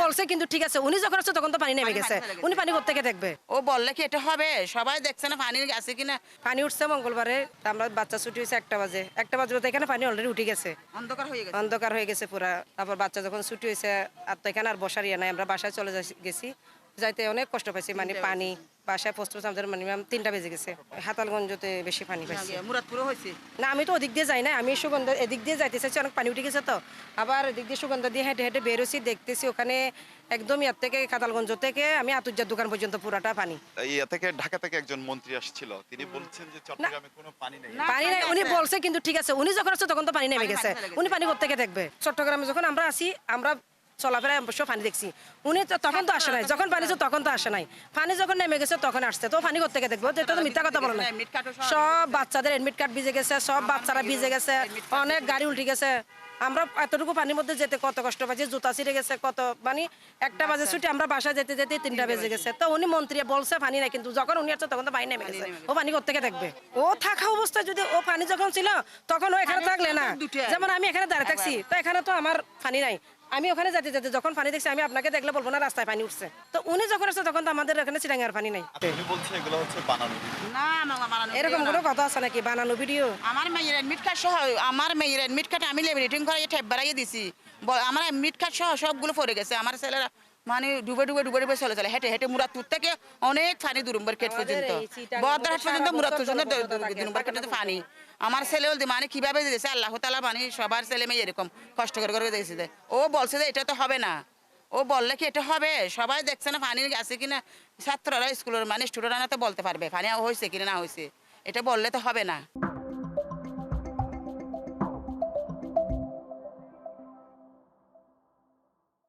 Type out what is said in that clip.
বলছে কিন্তু ঠিক আছে, উনি যখন আসছে তখন তো পানি নেমে গেছে, উনি পানি কোত্থেকে দেখবে? ও বললে কি এটা হবে? সবাই দেখছে না পানি আছে কিনা। পানি উঠছে মঙ্গলবারে, আমরা বাচ্চা ছুটি হয়েছে 1টা বাজে তো এখানে পানি অলরেডি উঠে গেছে, অন্ধকার হয়ে গেছে। অন্ধকার হয়ে গেছে পুরা। তারপর বাচ্চা যখন ছুটি হয়েছে আর তো এখানে আর বসার ইয়ে নাই, আমরা বাসায় চলে গেছি, যাইতে অনেক কষ্ট পাইছি, মানে পানি বাসায় পৌঁছতে আমাদের মিনিমাম 3টা বেজে গেছে। হাতালগঞ্জতে বেশি পানি পাইছি। মুরাদপুরও হয়েছে। না আমি তো ওদিক দিয়ে যাই না, আমি সুগন্ধ এদিক দিয়ে যাইতে চাইছি, অনেক পানি উঠে গেছে তো, আবার এদিক দিয়ে সুগন্ধ দিয়ে হেঁটে হেঁটে বেরোছি, দেখতেছি ওখানে একদম ইয়ার থেকে কাতালগঞ্জ থেকে আমি আতুর্যার দোকান পর্যন্ত পুরাটা পানি। ইয়া থেকে ঢাকা থেকে একজন মন্ত্রী আসছিল, তিনি বলছেন যে চট্টগ্রামে কোনো পানি নেই। পানি নাই উনি বলছে কিন্তু ঠিক আছে, উনি যখন আসছে তখন তো পানি নেমে গেছে, উনি পানি কোত্থেকে দেখবে? চট্টগ্রামে যখন আমরা আসি, আমরা চলাফেরায় অবশ্য পানি দেখছি, উনি তো তখন তো আসে নাই, যখন পানি ছিল তখন তো আসে নাই, পানি যখন নেমে গেছে তখন আসছে, তো পানি কোত্থেকে দেখবো? এটা তো মিথ্যা কথা বলে না। সব বাচ্চাদের এডমিট কার্ড ভিজে গেছে, সব বাচ্চারা ভিজে গেছে, অনেক গাড়ি উল্টে গেছে। আমরা এতটুকু পানির মধ্যে যেতে কত কষ্ট পাচ্ছি, জুতা ছিঁড়ে গেছে, কত মানে 1টা বাজে ছুটি, আমরা বাসায় যেতে যেতে 3টা বেজে গেছে। তো উনি মন্ত্রী বলছে পানি নাই, কিন্তু যখন উনি আসছে তখন তো পানি নেমে গেছে, ও পানি কোত্থেকে দেখবে? ও থাকা অবস্থায় যদি ও পানি যখন ছিল তখন ও এখানে থাকলে না, যেমন আমি এখানে দাঁড়িয়ে থাকছি, তো এখানে তো আমার পানি নাই, আমি ওখানে যেতে যেতে যখন পানি দেখছি, আমি আপনাকে দেখলে বলবো না রাস্তায় পানি উঠছে, তো উনি যখন আসছে তখন তো আমাদের এখানে চিরাঙ্গার পানি নাই। আপনি বলছেন এগুলো হচ্ছে বানানো ভিডিও। না মামা বানানো এরকম কোনো কথা আছে নাকি বানানো ভিডিও? আমার মেয়ের এডমিট কার্ড সহ, আমার মেয়ের এডমিট কার্ড আমি লেমিনেটিং করে ঠেপ বাড়াইয়ে দিছি। আমার এডমিট কার্ড সহ সবগুলো পড়ে গেছে। আমার ছেলেরা মানে ডুবে ডুবে ডুবে ডুবে চলে চলে হেঁটে হেঁটে মুরাদপুর থেকে অনেক পানি দুরুম্বর কেট পর্যন্ত, বর্ধমান পর্যন্ত মুরাদপুর পর্যন্ত দুরুম্বর কেটে পানি। আমার ছেলে বলতে মানে কিভাবে দিয়েছে আল্লাহ তাআলা, মানে সবার ছেলে মেয়ে এরকম কষ্ট করে দিয়েছে। ও বলছে যে এটা তো হবে না, ও বললে কি এটা হবে? সবাই দেখছে না পানি আছে কিনা, ছাত্ররা স্কুলের মানে স্টুডেন্টরা তো বলতে পারবে পানি হয়েছে কিনা না হয়েছে, এটা বললে তো হবে না।